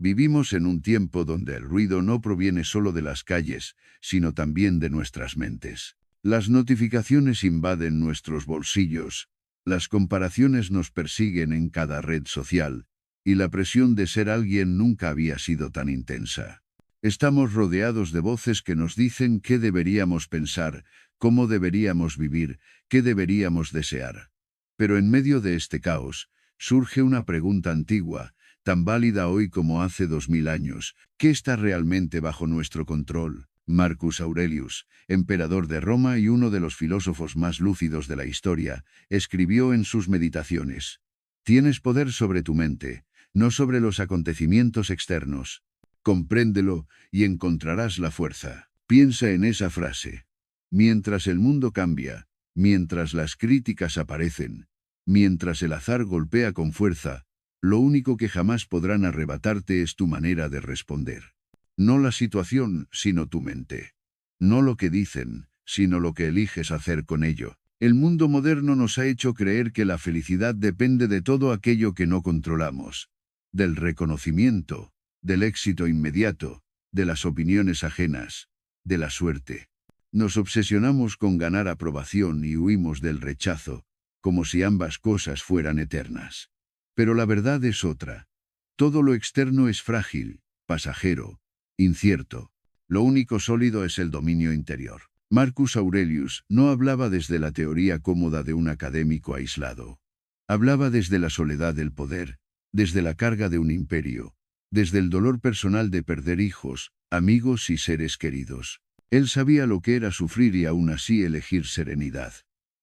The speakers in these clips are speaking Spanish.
Vivimos en un tiempo donde el ruido no proviene solo de las calles, sino también de nuestras mentes. Las notificaciones invaden nuestros bolsillos, las comparaciones nos persiguen en cada red social, y la presión de ser alguien nunca había sido tan intensa. Estamos rodeados de voces que nos dicen qué deberíamos pensar, cómo deberíamos vivir, qué deberíamos desear. Pero en medio de este caos, surge una pregunta antigua, tan válida hoy como hace 2000 años. ¿Qué está realmente bajo nuestro control? Marcus Aurelius, emperador de Roma y uno de los filósofos más lúcidos de la historia, escribió en sus Meditaciones: «Tienes poder sobre tu mente, no sobre los acontecimientos externos. Compréndelo y encontrarás la fuerza». Piensa en esa frase. Mientras el mundo cambia, mientras las críticas aparecen, mientras el azar golpea con fuerza, lo único que jamás podrán arrebatarte es tu manera de responder. No la situación, sino tu mente. No lo que dicen, sino lo que eliges hacer con ello. El mundo moderno nos ha hecho creer que la felicidad depende de todo aquello que no controlamos. Del reconocimiento, del éxito inmediato, de las opiniones ajenas, de la suerte. Nos obsesionamos con ganar aprobación y huimos del rechazo, como si ambas cosas fueran eternas. Pero la verdad es otra. Todo lo externo es frágil, pasajero, incierto. Lo único sólido es el dominio interior. Marcus Aurelius no hablaba desde la teoría cómoda de un académico aislado. Hablaba desde la soledad del poder, desde la carga de un imperio, desde el dolor personal de perder hijos, amigos y seres queridos. Él sabía lo que era sufrir y aún así elegir serenidad.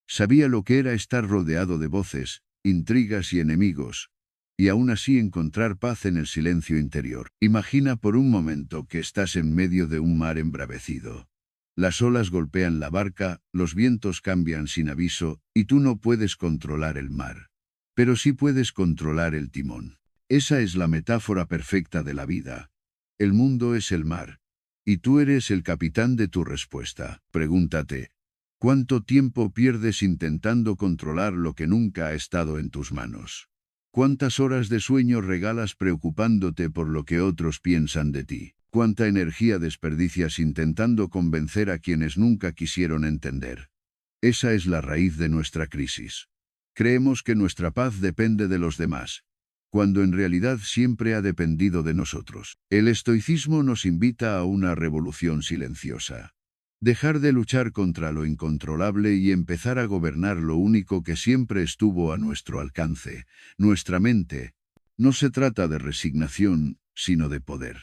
Sabía lo que era estar rodeado de voces, intrigas y enemigos, y aún así encontrar paz en el silencio interior. Imagina por un momento que estás en medio de un mar embravecido. Las olas golpean la barca, los vientos cambian sin aviso, y tú no puedes controlar el mar. Pero sí puedes controlar el timón. Esa es la metáfora perfecta de la vida. El mundo es el mar, y tú eres el capitán de tu respuesta. Pregúntate, ¿cuánto tiempo pierdes intentando controlar lo que nunca ha estado en tus manos? ¿Cuántas horas de sueño regalas preocupándote por lo que otros piensan de ti? ¿Cuánta energía desperdicias intentando convencer a quienes nunca quisieron entender? Esa es la raíz de nuestra crisis. Creemos que nuestra paz depende de los demás, cuando en realidad siempre ha dependido de nosotros. El estoicismo nos invita a una revolución silenciosa. Dejar de luchar contra lo incontrolable y empezar a gobernar lo único que siempre estuvo a nuestro alcance, nuestra mente. No se trata de resignación, sino de poder.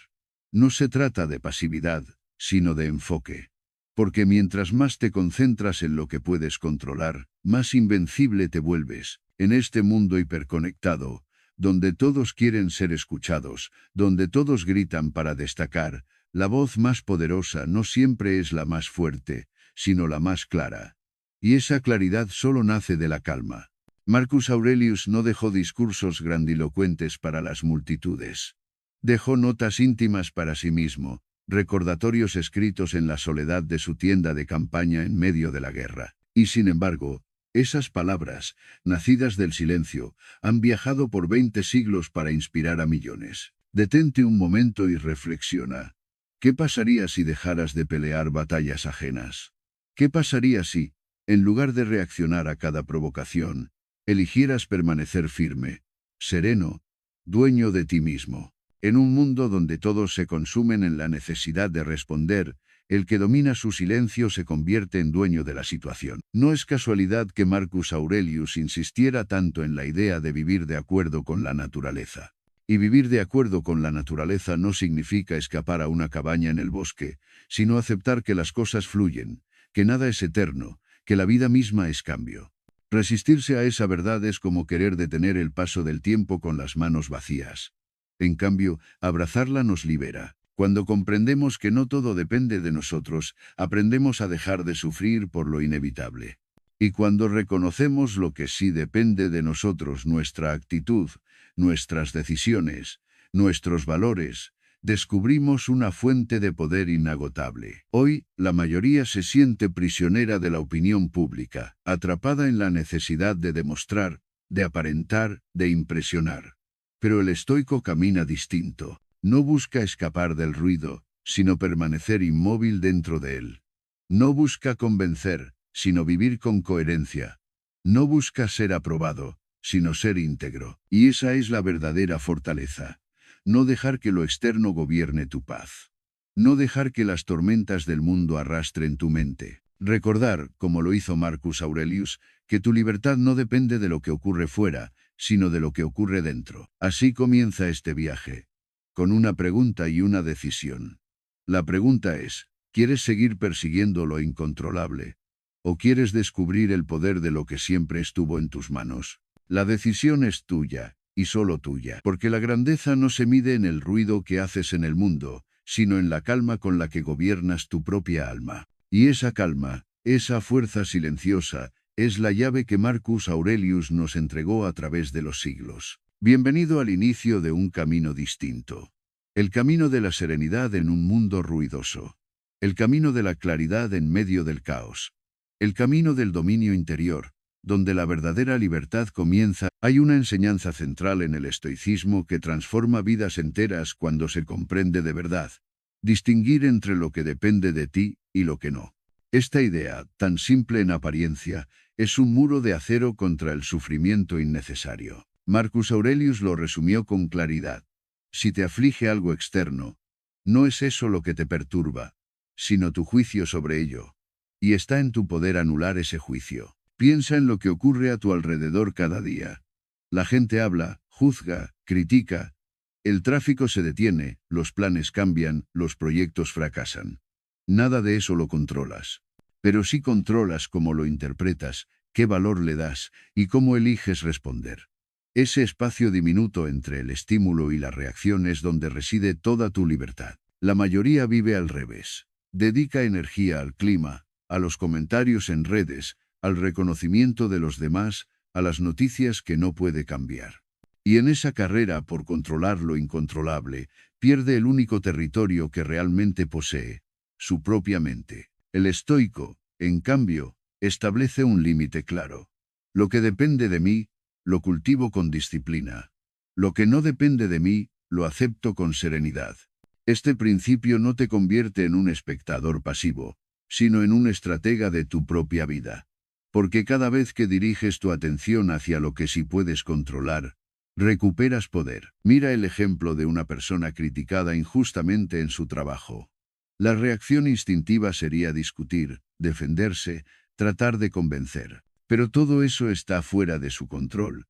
No se trata de pasividad, sino de enfoque. Porque mientras más te concentras en lo que puedes controlar, más invencible te vuelves. En este mundo hiperconectado, donde todos quieren ser escuchados, donde todos gritan para destacar, la voz más poderosa no siempre es la más fuerte, sino la más clara. Y esa claridad solo nace de la calma. Marcus Aurelius no dejó discursos grandilocuentes para las multitudes. Dejó notas íntimas para sí mismo, recordatorios escritos en la soledad de su tienda de campaña en medio de la guerra. Y sin embargo, esas palabras, nacidas del silencio, han viajado por 20 siglos para inspirar a millones. Detente un momento y reflexiona. ¿Qué pasaría si dejaras de pelear batallas ajenas? ¿Qué pasaría si, en lugar de reaccionar a cada provocación, eligieras permanecer firme, sereno, dueño de ti mismo? En un mundo donde todos se consumen en la necesidad de responder, el que domina su silencio se convierte en dueño de la situación. No es casualidad que Marcus Aurelius insistiera tanto en la idea de vivir de acuerdo con la naturaleza. Y vivir de acuerdo con la naturaleza no significa escapar a una cabaña en el bosque, sino aceptar que las cosas fluyen, que nada es eterno, que la vida misma es cambio. Resistirse a esa verdad es como querer detener el paso del tiempo con las manos vacías. En cambio, abrazarla nos libera. Cuando comprendemos que no todo depende de nosotros, aprendemos a dejar de sufrir por lo inevitable. Y cuando reconocemos lo que sí depende de nosotros, nuestra actitud, nuestras decisiones, nuestros valores, descubrimos una fuente de poder inagotable. Hoy, la mayoría se siente prisionera de la opinión pública, atrapada en la necesidad de demostrar, de aparentar, de impresionar. Pero el estoico camina distinto. No busca escapar del ruido, sino permanecer inmóvil dentro de él. No busca convencer, sino vivir con coherencia. No busca ser aprobado, sino ser íntegro. Y esa es la verdadera fortaleza. No dejar que lo externo gobierne tu paz. No dejar que las tormentas del mundo arrastren tu mente. Recordar, como lo hizo Marcus Aurelius, que tu libertad no depende de lo que ocurre fuera, sino de lo que ocurre dentro. Así comienza este viaje, con una pregunta y una decisión. La pregunta es, ¿quieres seguir persiguiendo lo incontrolable? ¿O quieres descubrir el poder de lo que siempre estuvo en tus manos? La decisión es tuya, y solo tuya, porque la grandeza no se mide en el ruido que haces en el mundo, sino en la calma con la que gobiernas tu propia alma. Y esa calma, esa fuerza silenciosa, es la llave que Marcus Aurelius nos entregó a través de los siglos. Bienvenido al inicio de un camino distinto. El camino de la serenidad en un mundo ruidoso. El camino de la claridad en medio del caos. El camino del dominio interior, donde la verdadera libertad comienza. Hay una enseñanza central en el estoicismo que transforma vidas enteras cuando se comprende de verdad. Distinguir entre lo que depende de ti y lo que no. Esta idea, tan simple en apariencia, es un muro de acero contra el sufrimiento innecesario. Marcus Aurelius lo resumió con claridad. Si te aflige algo externo, no es eso lo que te perturba, sino tu juicio sobre ello. Y está en tu poder anular ese juicio. Piensa en lo que ocurre a tu alrededor cada día. La gente habla, juzga, critica. El tráfico se detiene, los planes cambian, los proyectos fracasan. Nada de eso lo controlas. Pero sí controlas cómo lo interpretas, qué valor le das y cómo eliges responder. Ese espacio diminuto entre el estímulo y la reacción es donde reside toda tu libertad. La mayoría vive al revés. Dedica energía al clima, a los comentarios en redes, al reconocimiento de los demás, a las noticias que no puede cambiar. Y en esa carrera por controlar lo incontrolable, pierde el único territorio que realmente posee, su propia mente. El estoico, en cambio, establece un límite claro. Lo que depende de mí, lo cultivo con disciplina. Lo que no depende de mí, lo acepto con serenidad. Este principio no te convierte en un espectador pasivo, sino en un estratega de tu propia vida. Porque cada vez que diriges tu atención hacia lo que sí puedes controlar, recuperas poder. Mira el ejemplo de una persona criticada injustamente en su trabajo. La reacción instintiva sería discutir, defenderse, tratar de convencer. Pero todo eso está fuera de su control.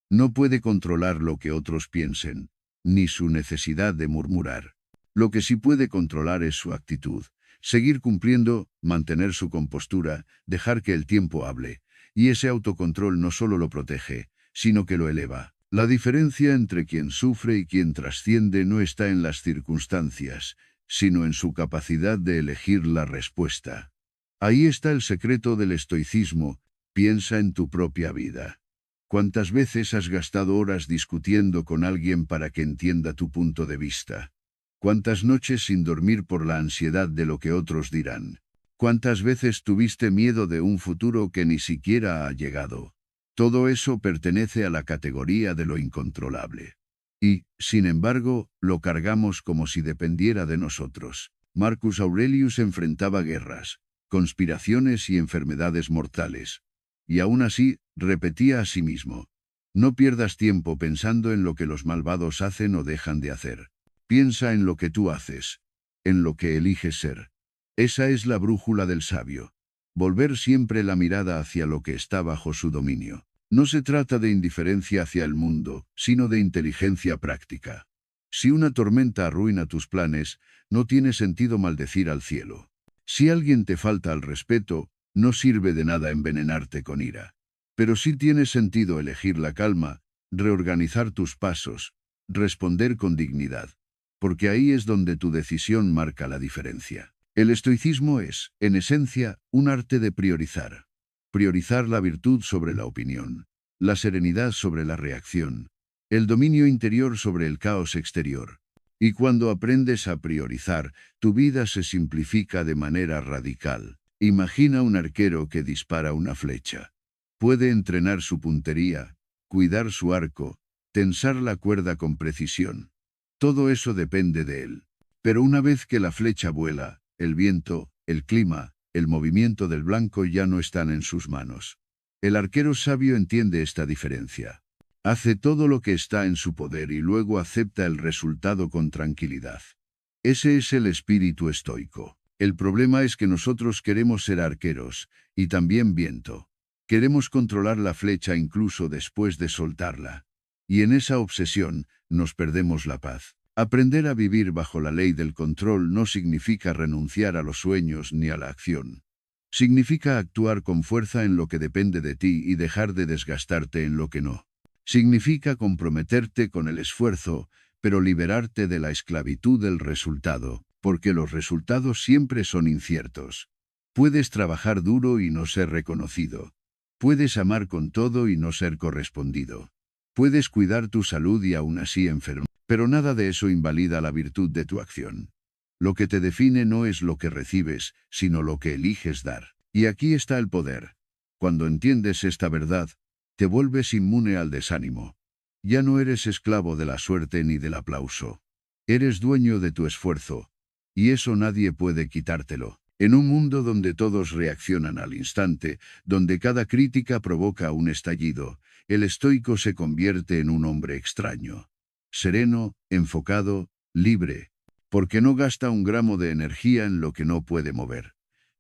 No puede controlar lo que otros piensen, ni su necesidad de murmurar. Lo que sí puede controlar es su actitud. Seguir cumpliendo, mantener su compostura, dejar que el tiempo hable. Y ese autocontrol no solo lo protege, sino que lo eleva. La diferencia entre quien sufre y quien trasciende no está en las circunstancias, sino en su capacidad de elegir la respuesta. Ahí está el secreto del estoicismo. Piensa en tu propia vida. ¿Cuántas veces has gastado horas discutiendo con alguien para que entienda tu punto de vista? ¿Cuántas noches sin dormir por la ansiedad de lo que otros dirán? ¿Cuántas veces tuviste miedo de un futuro que ni siquiera ha llegado? Todo eso pertenece a la categoría de lo incontrolable. Y, sin embargo, lo cargamos como si dependiera de nosotros. Marcus Aurelius enfrentaba guerras, conspiraciones y enfermedades mortales. Y aún así, repetía a sí mismo: no pierdas tiempo pensando en lo que los malvados hacen o dejan de hacer. Piensa en lo que tú haces, en lo que eliges ser. Esa es la brújula del sabio. Volver siempre la mirada hacia lo que está bajo su dominio. No se trata de indiferencia hacia el mundo, sino de inteligencia práctica. Si una tormenta arruina tus planes, no tiene sentido maldecir al cielo. Si alguien te falta al respeto, no sirve de nada envenenarte con ira. Pero sí tiene sentido elegir la calma, reorganizar tus pasos, responder con dignidad. Porque ahí es donde tu decisión marca la diferencia. El estoicismo es, en esencia, un arte de priorizar. Priorizar la virtud sobre la opinión, la serenidad sobre la reacción, el dominio interior sobre el caos exterior. Y cuando aprendes a priorizar, tu vida se simplifica de manera radical. Imagina un arquero que dispara una flecha. Puede entrenar su puntería, cuidar su arco, tensar la cuerda con precisión. Todo eso depende de él. Pero una vez que la flecha vuela, el viento, el clima, el movimiento del blanco ya no están en sus manos. El arquero sabio entiende esta diferencia. Hace todo lo que está en su poder y luego acepta el resultado con tranquilidad. Ese es el espíritu estoico. El problema es que nosotros queremos ser arqueros, y también viento. Queremos controlar la flecha incluso después de soltarla. Y en esa obsesión, nos perdemos la paz. Aprender a vivir bajo la ley del control no significa renunciar a los sueños ni a la acción. Significa actuar con fuerza en lo que depende de ti y dejar de desgastarte en lo que no. Significa comprometerte con el esfuerzo, pero liberarte de la esclavitud del resultado, porque los resultados siempre son inciertos. Puedes trabajar duro y no ser reconocido. Puedes amar con todo y no ser correspondido. Puedes cuidar tu salud y aún así enfermar. Pero nada de eso invalida la virtud de tu acción. Lo que te define no es lo que recibes, sino lo que eliges dar. Y aquí está el poder. Cuando entiendes esta verdad, te vuelves inmune al desánimo. Ya no eres esclavo de la suerte ni del aplauso. Eres dueño de tu esfuerzo. Y eso nadie puede quitártelo. En un mundo donde todos reaccionan al instante, donde cada crítica provoca un estallido, el estoico se convierte en un hombre extraño. Sereno, enfocado, libre, porque no gasta un gramo de energía en lo que no puede mover.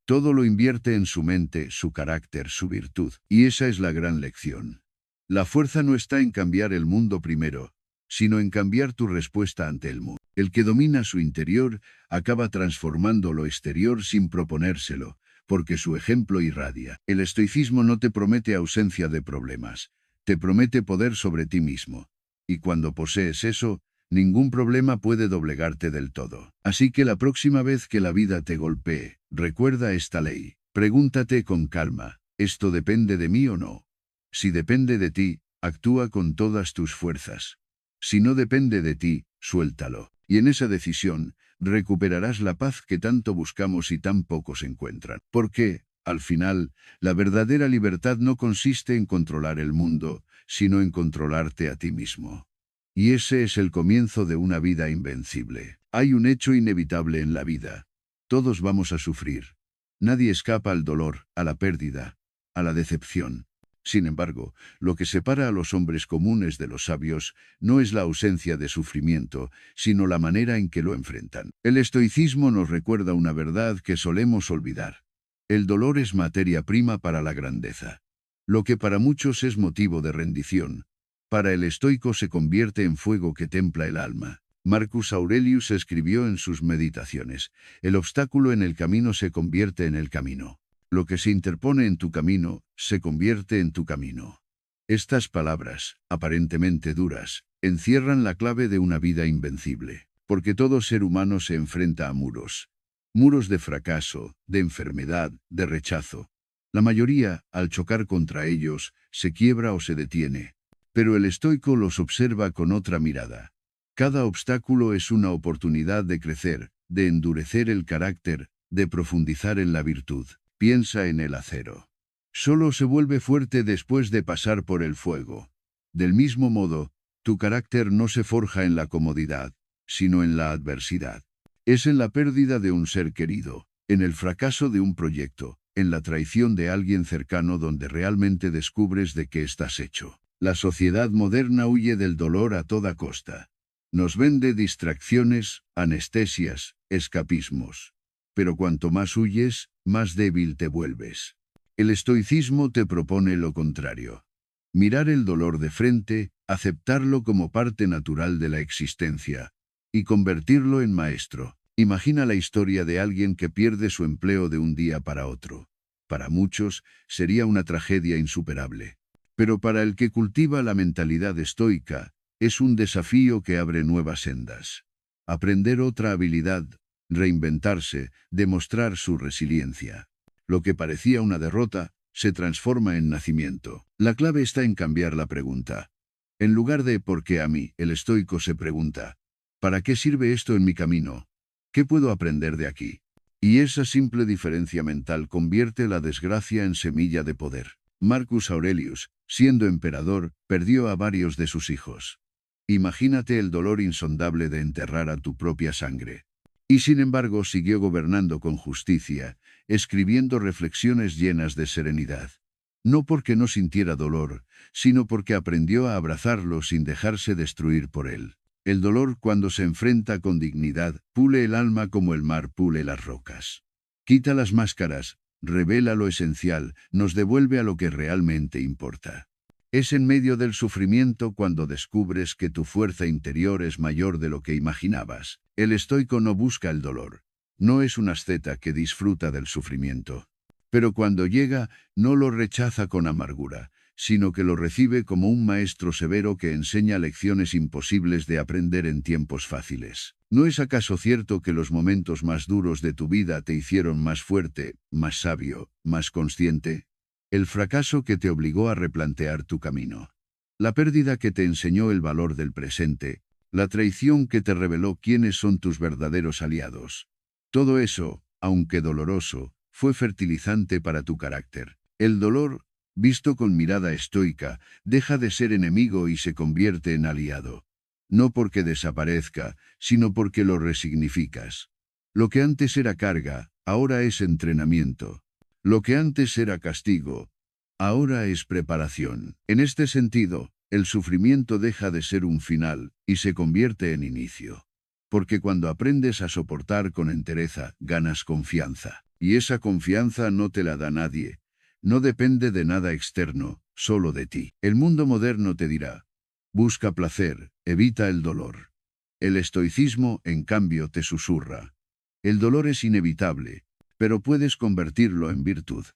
Todo lo invierte en su mente, su carácter, su virtud. Y esa es la gran lección. La fuerza no está en cambiar el mundo primero, sino en cambiar tu respuesta ante el mundo. El que domina su interior acaba transformando lo exterior sin proponérselo, porque su ejemplo irradia. El estoicismo no te promete ausencia de problemas, te promete poder sobre ti mismo. Y cuando posees eso, ningún problema puede doblegarte del todo. Así que la próxima vez que la vida te golpee, recuerda esta ley. Pregúntate con calma, ¿esto depende de mí o no? Si depende de ti, actúa con todas tus fuerzas. Si no depende de ti, suéltalo. Y en esa decisión, recuperarás la paz que tanto buscamos y tan pocos encuentran. Porque, al final, la verdadera libertad no consiste en controlar el mundo, sino en controlarte a ti mismo. Y ese es el comienzo de una vida invencible. Hay un hecho inevitable en la vida. Todos vamos a sufrir. Nadie escapa al dolor, a la pérdida, a la decepción. Sin embargo, lo que separa a los hombres comunes de los sabios no es la ausencia de sufrimiento, sino la manera en que lo enfrentan. El estoicismo nos recuerda una verdad que solemos olvidar. El dolor es materia prima para la grandeza. Lo que para muchos es motivo de rendición, para el estoico se convierte en fuego que templa el alma. Marcus Aurelius escribió en sus meditaciones: el obstáculo en el camino se convierte en el camino. Lo que se interpone en tu camino, se convierte en tu camino. Estas palabras, aparentemente duras, encierran la clave de una vida invencible, porque todo ser humano se enfrenta a muros. Muros de fracaso, de enfermedad, de rechazo. La mayoría, al chocar contra ellos, se quiebra o se detiene. Pero el estoico los observa con otra mirada. Cada obstáculo es una oportunidad de crecer, de endurecer el carácter, de profundizar en la virtud. Piensa en el acero. Solo se vuelve fuerte después de pasar por el fuego. Del mismo modo, tu carácter no se forja en la comodidad, sino en la adversidad. Es en la pérdida de un ser querido, en el fracaso de un proyecto, en la traición de alguien cercano donde realmente descubres de qué estás hecho. La sociedad moderna huye del dolor a toda costa. Nos vende distracciones, anestesias, escapismos. Pero cuanto más huyes, más débil te vuelves. El estoicismo te propone lo contrario. Mirar el dolor de frente, aceptarlo como parte natural de la existencia, y convertirlo en maestro. Imagina la historia de alguien que pierde su empleo de un día para otro. Para muchos, sería una tragedia insuperable. Pero para el que cultiva la mentalidad estoica, es un desafío que abre nuevas sendas. Aprender otra habilidad, reinventarse, demostrar su resiliencia. Lo que parecía una derrota, se transforma en nacimiento. La clave está en cambiar la pregunta. En lugar de ¿por qué a mí?, el estoico se pregunta: ¿para qué sirve esto en mi camino? ¿Qué puedo aprender de aquí? Y esa simple diferencia mental convierte la desgracia en semilla de poder. Marcus Aurelius, siendo emperador, perdió a varios de sus hijos. Imagínate el dolor insondable de enterrar a tu propia sangre. Y sin embargo siguió gobernando con justicia, escribiendo reflexiones llenas de serenidad. No porque no sintiera dolor, sino porque aprendió a abrazarlo sin dejarse destruir por él. El dolor, cuando se enfrenta con dignidad, pule el alma como el mar pule las rocas. Quita las máscaras, revela lo esencial, nos devuelve a lo que realmente importa. Es en medio del sufrimiento cuando descubres que tu fuerza interior es mayor de lo que imaginabas. El estoico no busca el dolor. No es un asceta que disfruta del sufrimiento. Pero cuando llega, no lo rechaza con amargura, sino que lo recibe como un maestro severo que enseña lecciones imposibles de aprender en tiempos fáciles. ¿No es acaso cierto que los momentos más duros de tu vida te hicieron más fuerte, más sabio, más consciente? El fracaso que te obligó a replantear tu camino. La pérdida que te enseñó el valor del presente. La traición que te reveló quiénes son tus verdaderos aliados. Todo eso, aunque doloroso, fue fertilizante para tu carácter. El dolor, visto con mirada estoica, deja de ser enemigo y se convierte en aliado. No porque desaparezca, sino porque lo resignificas. Lo que antes era carga, ahora es entrenamiento. Lo que antes era castigo, ahora es preparación. En este sentido, el sufrimiento deja de ser un final y se convierte en inicio. Porque cuando aprendes a soportar con entereza, ganas confianza. Y esa confianza no te la da nadie. No depende de nada externo, solo de ti. El mundo moderno te dirá: busca placer, evita el dolor. El estoicismo, en cambio, te susurra: el dolor es inevitable, pero puedes convertirlo en virtud.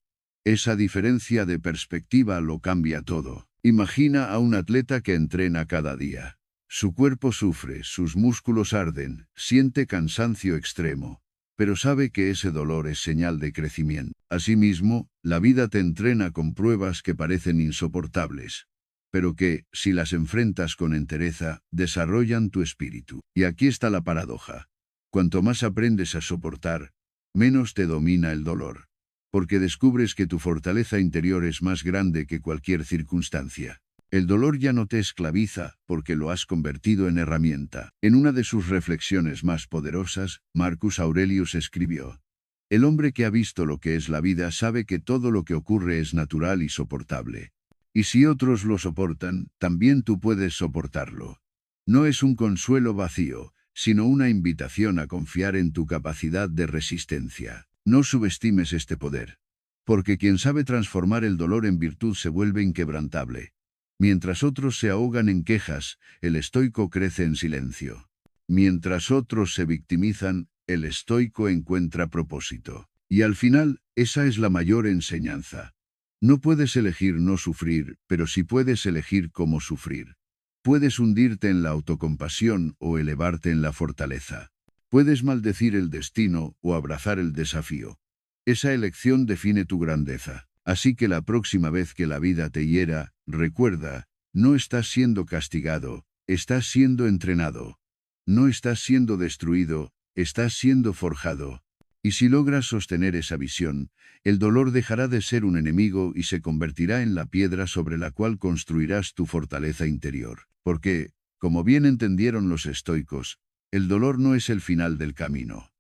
Esa diferencia de perspectiva lo cambia todo. Imagina a un atleta que entrena cada día. Su cuerpo sufre, sus músculos arden, siente cansancio extremo, pero sabe que ese dolor es señal de crecimiento. Asimismo, la vida te entrena con pruebas que parecen insoportables, pero que, si las enfrentas con entereza, desarrollan tu espíritu. Y aquí está la paradoja. Cuanto más aprendes a soportar, menos te domina el dolor, porque descubres que tu fortaleza interior es más grande que cualquier circunstancia. El dolor ya no te esclaviza, porque lo has convertido en herramienta. En una de sus reflexiones más poderosas, Marcus Aurelius escribió: el hombre que ha visto lo que es la vida sabe que todo lo que ocurre es natural y soportable. Y si otros lo soportan, también tú puedes soportarlo. No es un consuelo vacío, sino una invitación a confiar en tu capacidad de resistencia. No subestimes este poder, porque quien sabe transformar el dolor en virtud se vuelve inquebrantable. Mientras otros se ahogan en quejas, el estoico crece en silencio. Mientras otros se victimizan, el estoico encuentra propósito. Y al final, esa es la mayor enseñanza. No puedes elegir no sufrir, pero sí puedes elegir cómo sufrir. Puedes hundirte en la autocompasión o elevarte en la fortaleza. Puedes maldecir el destino o abrazar el desafío. Esa elección define tu grandeza. Así que la próxima vez que la vida te hiera, recuerda: no estás siendo castigado, estás siendo entrenado. No estás siendo destruido, estás siendo forjado. Y si logras sostener esa visión, el dolor dejará de ser un enemigo y se convertirá en la piedra sobre la cual construirás tu fortaleza interior. Porque, como bien entendieron los estoicos, el dolor no es el final del camino.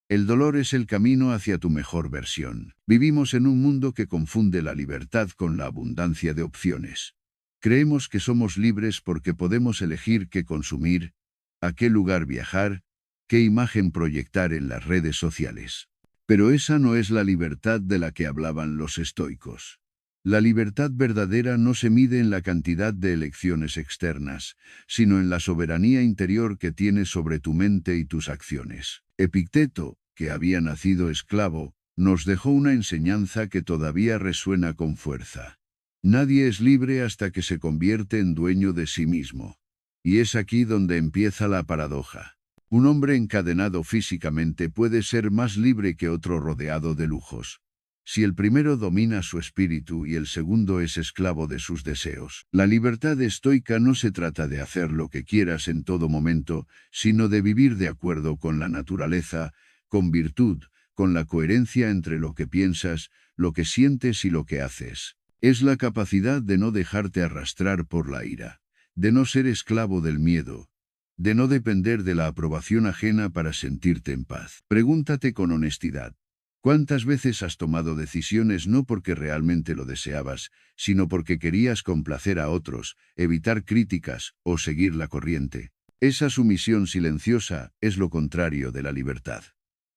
El dolor es el camino hacia tu mejor versión. Vivimos en un mundo que confunde la libertad con la abundancia de opciones. Creemos que somos libres porque podemos elegir qué consumir, a qué lugar viajar, qué imagen proyectar en las redes sociales. Pero esa no es la libertad de la que hablaban los estoicos. La libertad verdadera no se mide en la cantidad de elecciones externas, sino en la soberanía interior que tienes sobre tu mente y tus acciones. Epicteto, que había nacido esclavo, nos dejó una enseñanza que todavía resuena con fuerza. Nadie es libre hasta que se convierte en dueño de sí mismo. Y es aquí donde empieza la paradoja. Un hombre encadenado físicamente puede ser más libre que otro rodeado de lujos, si el primero domina su espíritu y el segundo es esclavo de sus deseos. La libertad estoica no se trata de hacer lo que quieras en todo momento, sino de vivir de acuerdo con la naturaleza, con virtud, con la coherencia entre lo que piensas, lo que sientes y lo que haces. Es la capacidad de no dejarte arrastrar por la ira, de no ser esclavo del miedo, de no depender de la aprobación ajena para sentirte en paz. Pregúntate con honestidad, ¿cuántas veces has tomado decisiones no porque realmente lo deseabas, sino porque querías complacer a otros, evitar críticas o seguir la corriente? Esa sumisión silenciosa es lo contrario de la libertad.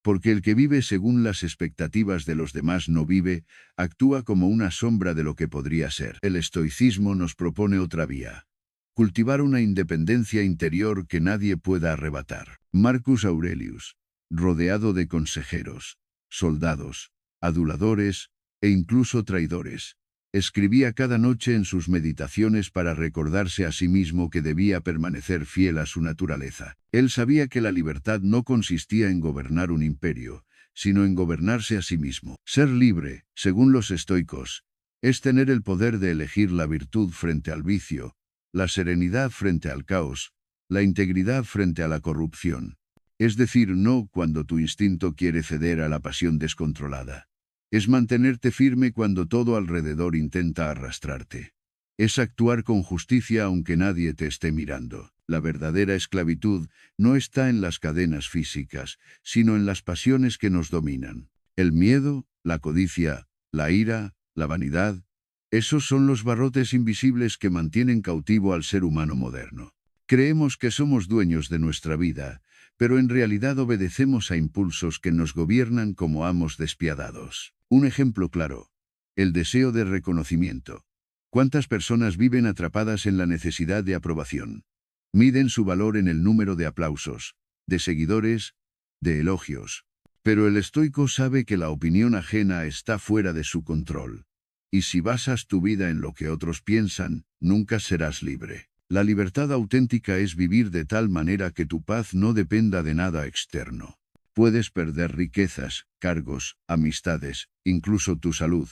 Porque el que vive según las expectativas de los demás no vive, actúa como una sombra de lo que podría ser. El estoicismo nos propone otra vía: cultivar una independencia interior que nadie pueda arrebatar. Marcus Aurelius, rodeado de consejeros, soldados, aduladores e incluso traidores, escribía cada noche en sus meditaciones para recordarse a sí mismo que debía permanecer fiel a su naturaleza. Él sabía que la libertad no consistía en gobernar un imperio, sino en gobernarse a sí mismo. Ser libre, según los estoicos, es tener el poder de elegir la virtud frente al vicio, la serenidad frente al caos, la integridad frente a la corrupción. Es decir, no cuando tu instinto quiere ceder a la pasión descontrolada. Es mantenerte firme cuando todo alrededor intenta arrastrarte. Es actuar con justicia aunque nadie te esté mirando. La verdadera esclavitud no está en las cadenas físicas, sino en las pasiones que nos dominan. El miedo, la codicia, la ira, la vanidad, esos son los barrotes invisibles que mantienen cautivo al ser humano moderno. Creemos que somos dueños de nuestra vida, pero en realidad obedecemos a impulsos que nos gobiernan como amos despiadados. Un ejemplo claro: el deseo de reconocimiento. ¿Cuántas personas viven atrapadas en la necesidad de aprobación? Miden su valor en el número de aplausos, de seguidores, de elogios. Pero el estoico sabe que la opinión ajena está fuera de su control. Y si basas tu vida en lo que otros piensan, nunca serás libre. La libertad auténtica es vivir de tal manera que tu paz no dependa de nada externo. Puedes perder riquezas, cargos, amistades, incluso tu salud.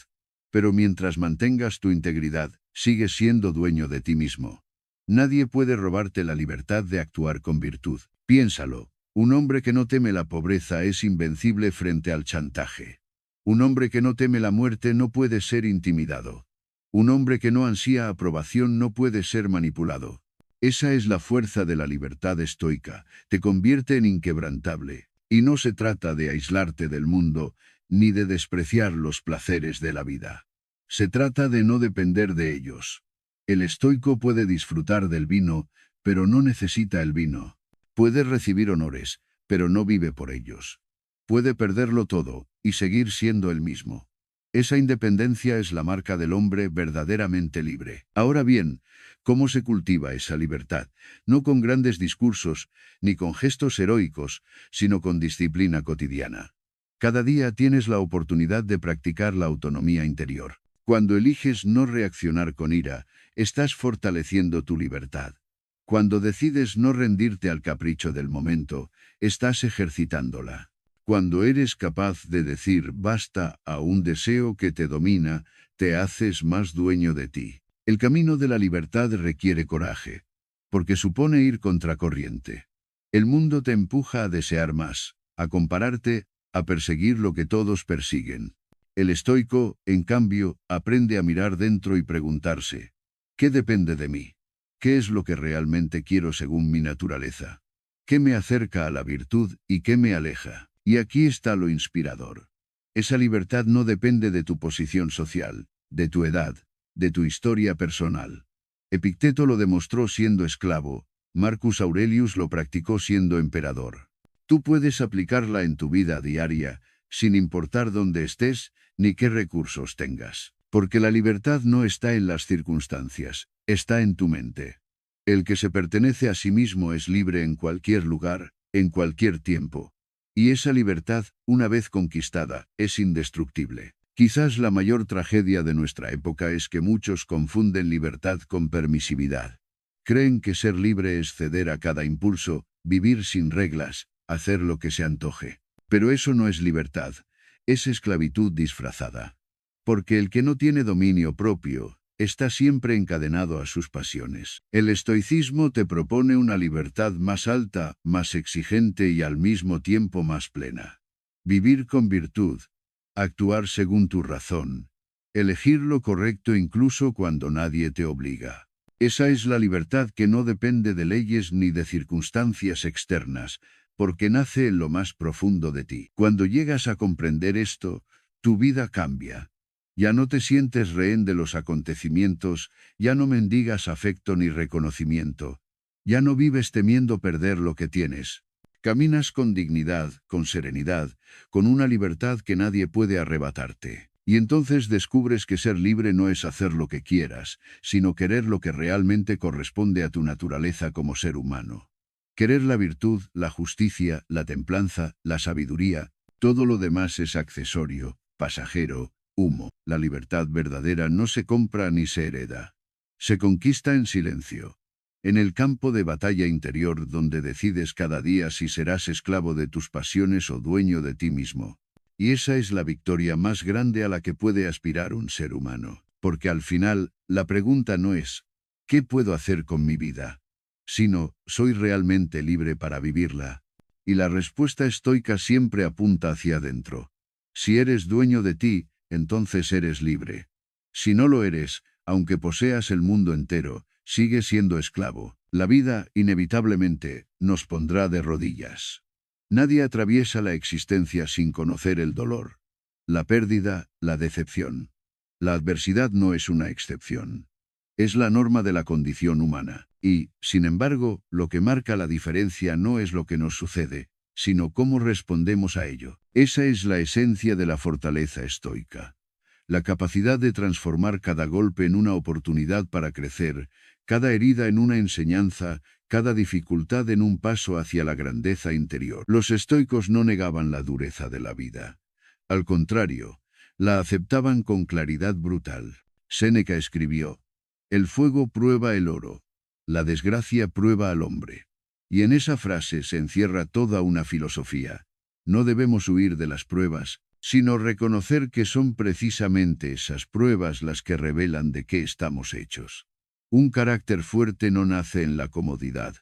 Pero mientras mantengas tu integridad, sigues siendo dueño de ti mismo. Nadie puede robarte la libertad de actuar con virtud. Piénsalo: un hombre que no teme la pobreza es invencible frente al chantaje. Un hombre que no teme la muerte no puede ser intimidado. Un hombre que no ansía aprobación no puede ser manipulado. Esa es la fuerza de la libertad estoica, te convierte en inquebrantable. Y no se trata de aislarte del mundo, ni de despreciar los placeres de la vida. Se trata de no depender de ellos. El estoico puede disfrutar del vino, pero no necesita el vino. Puede recibir honores, pero no vive por ellos. Puede perderlo todo, y seguir siendo el mismo. Esa independencia es la marca del hombre verdaderamente libre. Ahora bien, ¿cómo se cultiva esa libertad? No con grandes discursos, ni con gestos heroicos, sino con disciplina cotidiana. Cada día tienes la oportunidad de practicar la autonomía interior. Cuando eliges no reaccionar con ira, estás fortaleciendo tu libertad. Cuando decides no rendirte al capricho del momento, estás ejercitándola. Cuando eres capaz de decir basta a un deseo que te domina, te haces más dueño de ti. El camino de la libertad requiere coraje, porque supone ir contracorriente. El mundo te empuja a desear más, a compararte, a perseguir lo que todos persiguen. El estoico, en cambio, aprende a mirar dentro y preguntarse: ¿qué depende de mí? ¿Qué es lo que realmente quiero según mi naturaleza? ¿Qué me acerca a la virtud y qué me aleja? Y aquí está lo inspirador. Esa libertad no depende de tu posición social, de tu edad, de tu historia personal. Epicteto lo demostró siendo esclavo, Marcus Aurelius lo practicó siendo emperador. Tú puedes aplicarla en tu vida diaria, sin importar dónde estés, ni qué recursos tengas. Porque la libertad no está en las circunstancias, está en tu mente. El que se pertenece a sí mismo es libre en cualquier lugar, en cualquier tiempo. Y esa libertad, una vez conquistada, es indestructible. Quizás la mayor tragedia de nuestra época es que muchos confunden libertad con permisividad. Creen que ser libre es ceder a cada impulso, vivir sin reglas, hacer lo que se antoje. Pero eso no es libertad, es esclavitud disfrazada. Porque el que no tiene dominio propio, está siempre encadenado a sus pasiones. El estoicismo te propone una libertad más alta, más exigente y al mismo tiempo más plena. Vivir con virtud, actuar según tu razón, elegir lo correcto incluso cuando nadie te obliga. Esa es la libertad que no depende de leyes ni de circunstancias externas, porque nace en lo más profundo de ti. Cuando llegas a comprender esto, tu vida cambia. Ya no te sientes rehén de los acontecimientos, ya no mendigas afecto ni reconocimiento. Ya no vives temiendo perder lo que tienes. Caminas con dignidad, con serenidad, con una libertad que nadie puede arrebatarte. Y entonces descubres que ser libre no es hacer lo que quieras, sino querer lo que realmente corresponde a tu naturaleza como ser humano. Querer la virtud, la justicia, la templanza, la sabiduría, todo lo demás es accesorio, pasajero, humo. La libertad verdadera no se compra ni se hereda. Se conquista en silencio. En el campo de batalla interior donde decides cada día si serás esclavo de tus pasiones o dueño de ti mismo. Y esa es la victoria más grande a la que puede aspirar un ser humano. Porque al final, la pregunta no es, ¿qué puedo hacer con mi vida? Sino, ¿soy realmente libre para vivirla? Y la respuesta estoica siempre apunta hacia adentro. Si eres dueño de ti, entonces eres libre. Si no lo eres, aunque poseas el mundo entero, sigues siendo esclavo. La vida, inevitablemente, nos pondrá de rodillas. Nadie atraviesa la existencia sin conocer el dolor, la pérdida, la decepción. La adversidad no es una excepción. Es la norma de la condición humana. Y, sin embargo, lo que marca la diferencia no es lo que nos sucede, sino cómo respondemos a ello. Esa es la esencia de la fortaleza estoica. La capacidad de transformar cada golpe en una oportunidad para crecer, cada herida en una enseñanza, cada dificultad en un paso hacia la grandeza interior. Los estoicos no negaban la dureza de la vida. Al contrario, la aceptaban con claridad brutal. Séneca escribió: "El fuego prueba el oro, la desgracia prueba al hombre". Y en esa frase se encierra toda una filosofía. No debemos huir de las pruebas, sino reconocer que son precisamente esas pruebas las que revelan de qué estamos hechos. Un carácter fuerte no nace en la comodidad,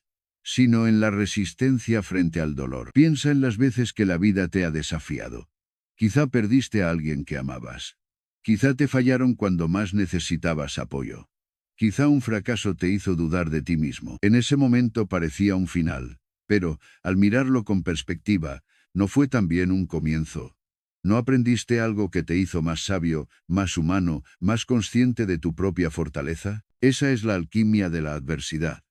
sino en la resistencia frente al dolor. Piensa en las veces que la vida te ha desafiado. Quizá perdiste a alguien que amabas. Quizá te fallaron cuando más necesitabas apoyo. Quizá un fracaso te hizo dudar de ti mismo. En ese momento parecía un final, pero, al mirarlo con perspectiva, no fue también un comienzo. ¿No aprendiste algo que te hizo más sabio, más humano, más consciente de tu propia fortaleza? Esa es la alquimia de la adversidad.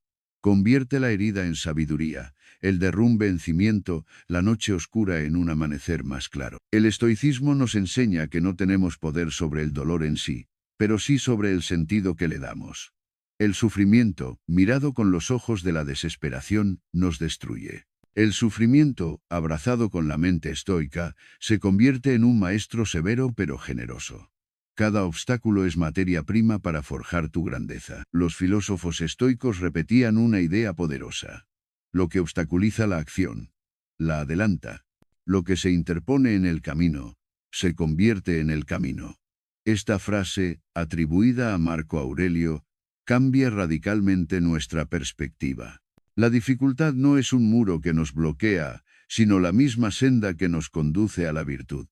Convierte la herida en sabiduría, el derrumbe en cimiento, la noche oscura en un amanecer más claro. El estoicismo nos enseña que no tenemos poder sobre el dolor en sí, pero sí sobre el sentido que le damos. El sufrimiento, mirado con los ojos de la desesperación, nos destruye. El sufrimiento, abrazado con la mente estoica, se convierte en un maestro severo pero generoso. Cada obstáculo es materia prima para forjar tu grandeza. Los filósofos estoicos repetían una idea poderosa. Lo que obstaculiza la acción, la adelanta. Lo que se interpone en el camino, se convierte en el camino. Esta frase, atribuida a Marco Aurelio, cambia radicalmente nuestra perspectiva. La dificultad no es un muro que nos bloquea, sino la misma senda que nos conduce a la virtud.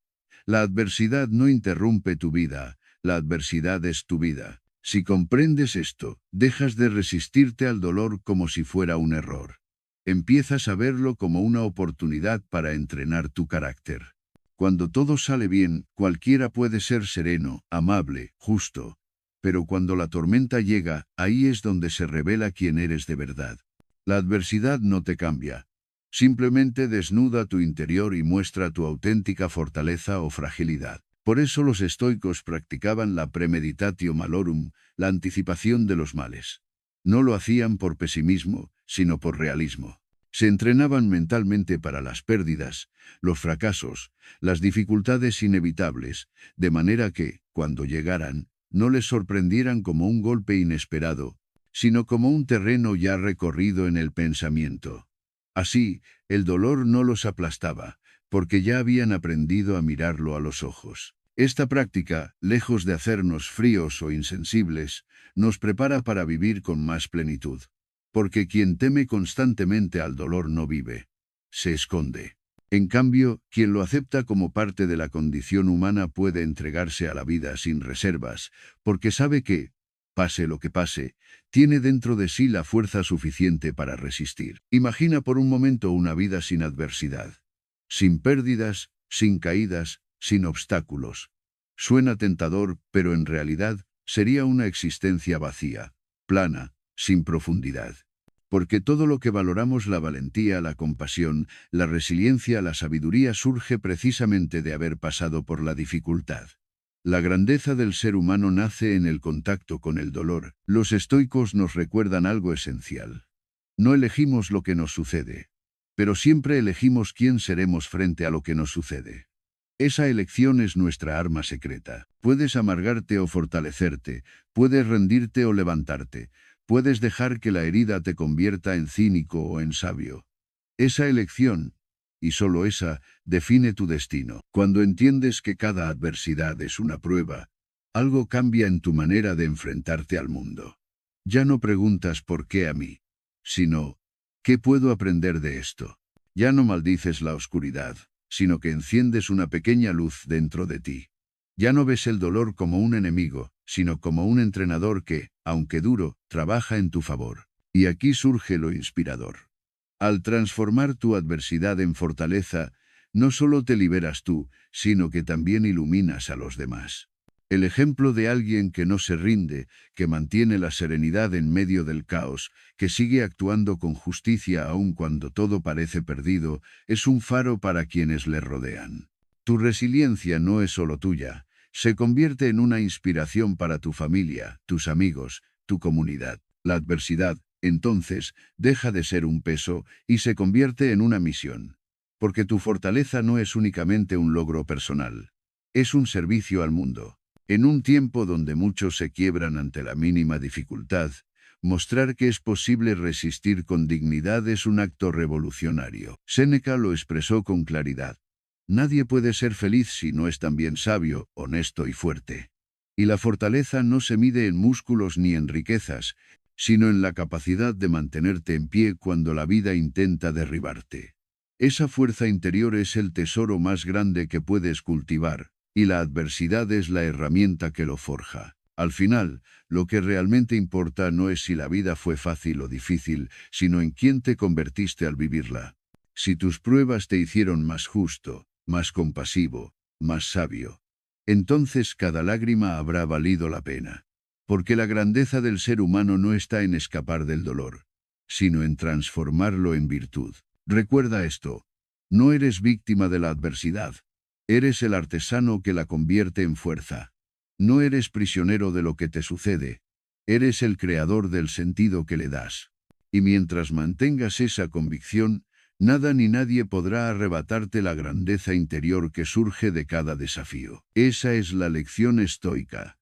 La adversidad no interrumpe tu vida, la adversidad es tu vida. Si comprendes esto, dejas de resistirte al dolor como si fuera un error. Empiezas a verlo como una oportunidad para entrenar tu carácter. Cuando todo sale bien, cualquiera puede ser sereno, amable, justo. Pero cuando la tormenta llega, ahí es donde se revela quién eres de verdad. La adversidad no te cambia. Simplemente desnuda tu interior y muestra tu auténtica fortaleza o fragilidad. Por eso los estoicos practicaban la premeditatio malorum, la anticipación de los males. No lo hacían por pesimismo, sino por realismo. Se entrenaban mentalmente para las pérdidas, los fracasos, las dificultades inevitables, de manera que, cuando llegaran, no les sorprendieran como un golpe inesperado, sino como un terreno ya recorrido en el pensamiento. Así, el dolor no los aplastaba, porque ya habían aprendido a mirarlo a los ojos. Esta práctica, lejos de hacernos fríos o insensibles, nos prepara para vivir con más plenitud. Porque quien teme constantemente al dolor no vive, se esconde. En cambio, quien lo acepta como parte de la condición humana puede entregarse a la vida sin reservas, porque sabe que, pase lo que pase, tiene dentro de sí la fuerza suficiente para resistir. Imagina por un momento una vida sin adversidad, sin pérdidas, sin caídas, sin obstáculos. Suena tentador, pero en realidad sería una existencia vacía, plana, sin profundidad. Porque todo lo que valoramos, la valentía, la compasión, la resiliencia, la sabiduría, surge precisamente de haber pasado por la dificultad. La grandeza del ser humano nace en el contacto con el dolor. Los estoicos nos recuerdan algo esencial. No elegimos lo que nos sucede, pero siempre elegimos quién seremos frente a lo que nos sucede. Esa elección es nuestra arma secreta. Puedes amargarte o fortalecerte, puedes rendirte o levantarte, puedes dejar que la herida te convierta en cínico o en sabio. Esa elección, y solo esa, define tu destino. Cuando entiendes que cada adversidad es una prueba, algo cambia en tu manera de enfrentarte al mundo. Ya no preguntas ¿por qué a mí?, sino ¿qué puedo aprender de esto? Ya no maldices la oscuridad, sino que enciendes una pequeña luz dentro de ti. Ya no ves el dolor como un enemigo, sino como un entrenador que, aunque duro, trabaja en tu favor. Y aquí surge lo inspirador. Al transformar tu adversidad en fortaleza, no solo te liberas tú, sino que también iluminas a los demás. El ejemplo de alguien que no se rinde, que mantiene la serenidad en medio del caos, que sigue actuando con justicia aun cuando todo parece perdido, es un faro para quienes le rodean. Tu resiliencia no es solo tuya, se convierte en una inspiración para tu familia, tus amigos, tu comunidad. La adversidad, entonces, deja de ser un peso y se convierte en una misión. Porque tu fortaleza no es únicamente un logro personal, es un servicio al mundo. En un tiempo donde muchos se quiebran ante la mínima dificultad, mostrar que es posible resistir con dignidad es un acto revolucionario. Séneca lo expresó con claridad. Nadie puede ser feliz si no es también sabio, honesto y fuerte. Y la fortaleza no se mide en músculos ni en riquezas, sino en la capacidad de mantenerte en pie cuando la vida intenta derribarte. Esa fuerza interior es el tesoro más grande que puedes cultivar, y la adversidad es la herramienta que lo forja. Al final, lo que realmente importa no es si la vida fue fácil o difícil, sino en quién te convertiste al vivirla. Si tus pruebas te hicieron más justo, más compasivo, más sabio, entonces cada lágrima habrá valido la pena. Porque la grandeza del ser humano no está en escapar del dolor, sino en transformarlo en virtud. Recuerda esto: no eres víctima de la adversidad. Eres el artesano que la convierte en fuerza. No eres prisionero de lo que te sucede. Eres el creador del sentido que le das. Y mientras mantengas esa convicción, nada ni nadie podrá arrebatarte la grandeza interior que surge de cada desafío. Esa es la lección estoica.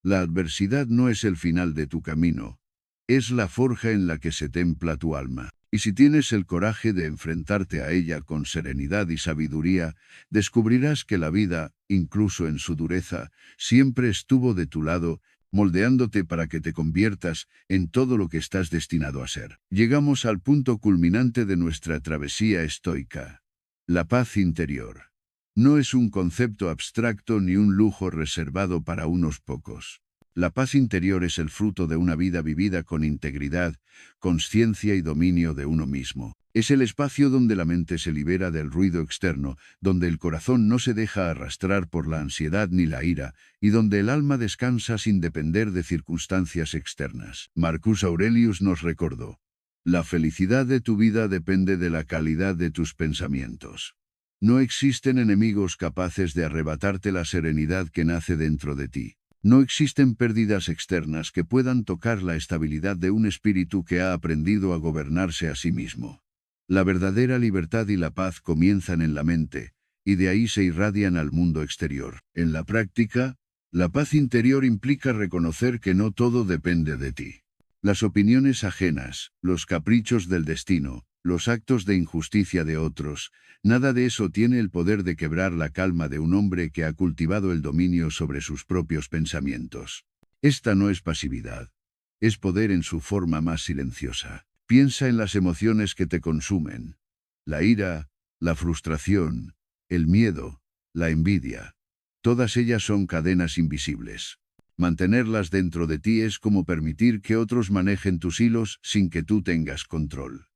La adversidad no es el final de tu camino, es la forja en la que se templa tu alma. Y si tienes el coraje de enfrentarte a ella con serenidad y sabiduría, descubrirás que la vida, incluso en su dureza, siempre estuvo de tu lado, moldeándote para que te conviertas en todo lo que estás destinado a ser. Llegamos al punto culminante de nuestra travesía estoica: la paz interior. No es un concepto abstracto ni un lujo reservado para unos pocos. La paz interior es el fruto de una vida vivida con integridad, conciencia y dominio de uno mismo. Es el espacio donde la mente se libera del ruido externo, donde el corazón no se deja arrastrar por la ansiedad ni la ira, y donde el alma descansa sin depender de circunstancias externas. Marcus Aurelius nos recordó: la felicidad de tu vida depende de la calidad de tus pensamientos. No existen enemigos capaces de arrebatarte la serenidad que nace dentro de ti. No existen pérdidas externas que puedan tocar la estabilidad de un espíritu que ha aprendido a gobernarse a sí mismo. La verdadera libertad y la paz comienzan en la mente, y de ahí se irradian al mundo exterior. En la práctica, la paz interior implica reconocer que no todo depende de ti. Las opiniones ajenas, los caprichos del destino, los actos de injusticia de otros, nada de eso tiene el poder de quebrar la calma de un hombre que ha cultivado el dominio sobre sus propios pensamientos. Esta no es pasividad, es poder en su forma más silenciosa. Piensa en las emociones que te consumen: la ira, la frustración, el miedo, la envidia. Todas ellas son cadenas invisibles. Mantenerlas dentro de ti es como permitir que otros manejen tus hilos sin que tú tengas control.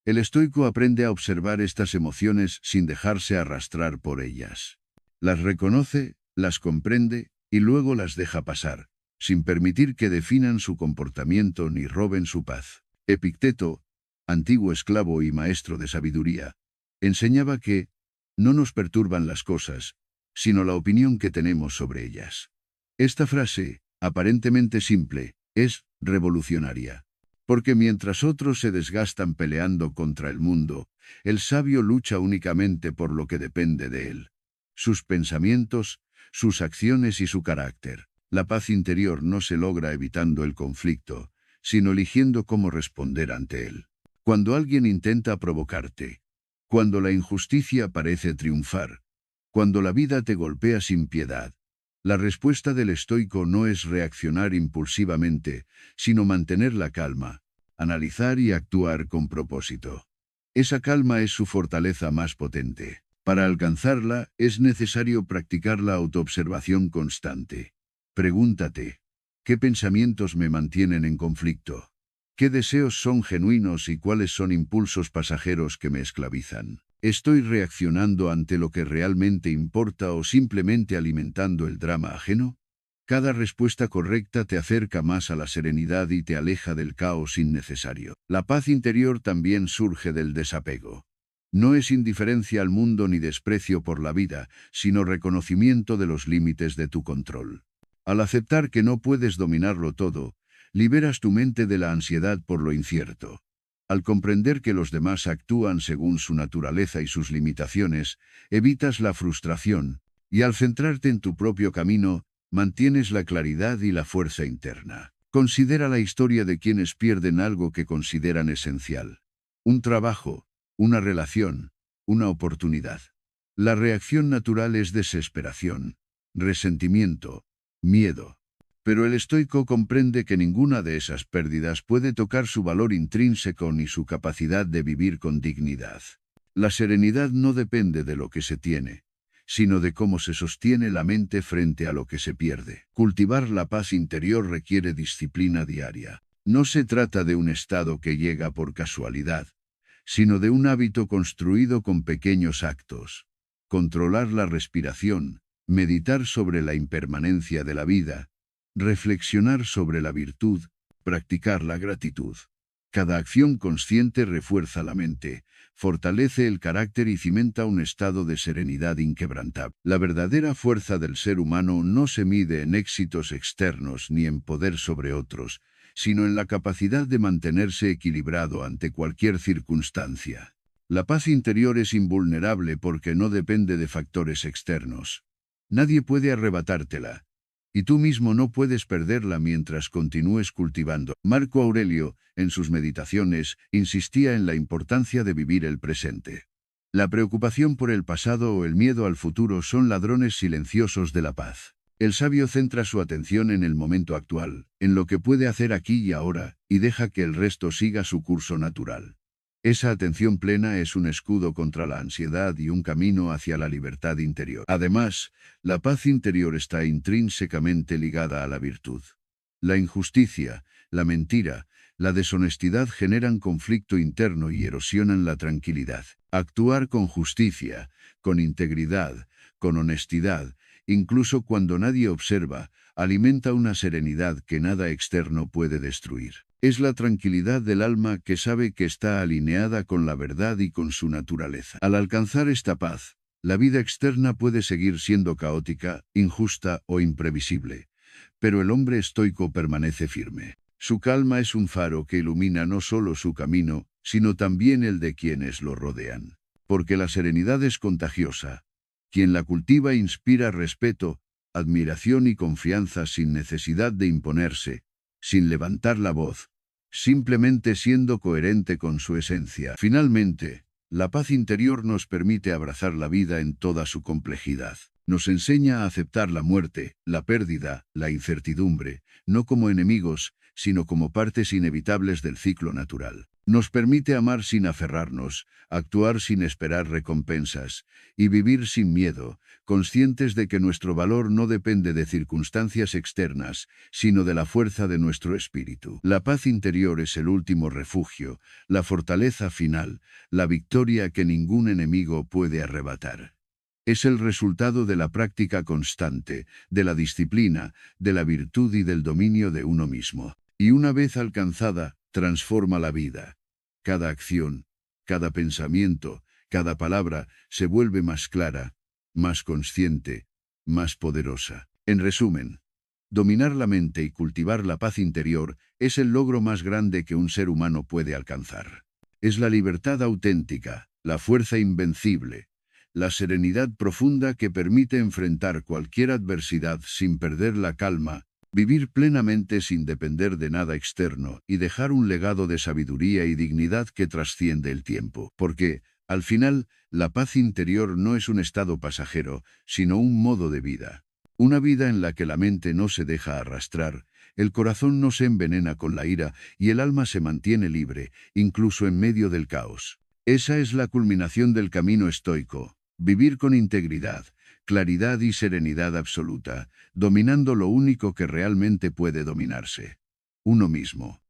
El estoico aprende a observar estas emociones sin dejarse arrastrar por ellas. Las reconoce, las comprende y luego las deja pasar, sin permitir que definan su comportamiento ni roben su paz. Epicteto, antiguo esclavo y maestro de sabiduría, enseñaba que no nos perturban las cosas, sino la opinión que tenemos sobre ellas. Esta frase, aparentemente simple, es revolucionaria. Porque mientras otros se desgastan peleando contra el mundo, el sabio lucha únicamente por lo que depende de él. Sus pensamientos, sus acciones y su carácter. La paz interior no se logra evitando el conflicto, sino eligiendo cómo responder ante él. Cuando alguien intenta provocarte, cuando la injusticia parece triunfar, cuando la vida te golpea sin piedad, la respuesta del estoico no es reaccionar impulsivamente, sino mantener la calma, analizar y actuar con propósito. Esa calma es su fortaleza más potente. Para alcanzarla, es necesario practicar la autoobservación constante. Pregúntate, ¿qué pensamientos me mantienen en conflicto? ¿Qué deseos son genuinos y cuáles son impulsos pasajeros que me esclavizan? ¿Estoy reaccionando ante lo que realmente importa o simplemente alimentando el drama ajeno? Cada respuesta correcta te acerca más a la serenidad y te aleja del caos innecesario. La paz interior también surge del desapego. No es indiferencia al mundo ni desprecio por la vida, sino reconocimiento de los límites de tu control. Al aceptar que no puedes dominarlo todo, liberas tu mente de la ansiedad por lo incierto. Al comprender que los demás actúan según su naturaleza y sus limitaciones, evitas la frustración, y al centrarte en tu propio camino, mantienes la claridad y la fuerza interna. Considera la historia de quienes pierden algo que consideran esencial. Un trabajo, una relación, una oportunidad. La reacción natural es desesperación, resentimiento, miedo. Pero el estoico comprende que ninguna de esas pérdidas puede tocar su valor intrínseco ni su capacidad de vivir con dignidad. La serenidad no depende de lo que se tiene, sino de cómo se sostiene la mente frente a lo que se pierde. Cultivar la paz interior requiere disciplina diaria. No se trata de un estado que llega por casualidad, sino de un hábito construido con pequeños actos. Controlar la respiración, meditar sobre la impermanencia de la vida, reflexionar sobre la virtud, practicar la gratitud. Cada acción consciente refuerza la mente, fortalece el carácter y cimenta un estado de serenidad inquebrantable. La verdadera fuerza del ser humano no se mide en éxitos externos ni en poder sobre otros, sino en la capacidad de mantenerse equilibrado ante cualquier circunstancia. La paz interior es invulnerable porque no depende de factores externos. Nadie puede arrebatártela, y tú mismo no puedes perderla mientras continúes cultivando. Marco Aurelio, en sus meditaciones, insistía en la importancia de vivir el presente. La preocupación por el pasado o el miedo al futuro son ladrones silenciosos de la paz. El sabio centra su atención en el momento actual, en lo que puede hacer aquí y ahora, y deja que el resto siga su curso natural. Esa atención plena es un escudo contra la ansiedad y un camino hacia la libertad interior. Además, la paz interior está intrínsecamente ligada a la virtud. La injusticia, la mentira, la deshonestidad generan conflicto interno y erosionan la tranquilidad. Actuar con justicia, con integridad, con honestidad, incluso cuando nadie observa, alimenta una serenidad que nada externo puede destruir. Es la tranquilidad del alma que sabe que está alineada con la verdad y con su naturaleza. Al alcanzar esta paz, la vida externa puede seguir siendo caótica, injusta o imprevisible, pero el hombre estoico permanece firme. Su calma es un faro que ilumina no solo su camino, sino también el de quienes lo rodean. Porque la serenidad es contagiosa. Quien la cultiva inspira respeto, admiración y confianza sin necesidad de imponerse, sin levantar la voz, simplemente siendo coherente con su esencia. Finalmente, la paz interior nos permite abrazar la vida en toda su complejidad. Nos enseña a aceptar la muerte, la pérdida, la incertidumbre, no como enemigos, sino como partes inevitables del ciclo natural. Nos permite amar sin aferrarnos, actuar sin esperar recompensas, y vivir sin miedo, conscientes de que nuestro valor no depende de circunstancias externas, sino de la fuerza de nuestro espíritu. La paz interior es el último refugio, la fortaleza final, la victoria que ningún enemigo puede arrebatar. Es el resultado de la práctica constante, de la disciplina, de la virtud y del dominio de uno mismo. Y una vez alcanzada, transforma la vida. Cada acción, cada pensamiento, cada palabra se vuelve más clara, más consciente, más poderosa. En resumen, dominar la mente y cultivar la paz interior es el logro más grande que un ser humano puede alcanzar. Es la libertad auténtica, la fuerza invencible, la serenidad profunda que permite enfrentar cualquier adversidad sin perder la calma, vivir plenamente sin depender de nada externo y dejar un legado de sabiduría y dignidad que trasciende el tiempo. Porque, al final, la paz interior no es un estado pasajero, sino un modo de vida. Una vida en la que la mente no se deja arrastrar, el corazón no se envenena con la ira y el alma se mantiene libre, incluso en medio del caos. Esa es la culminación del camino estoico. Vivir con integridad, claridad y serenidad absoluta, dominando lo único que realmente puede dominarse: uno mismo.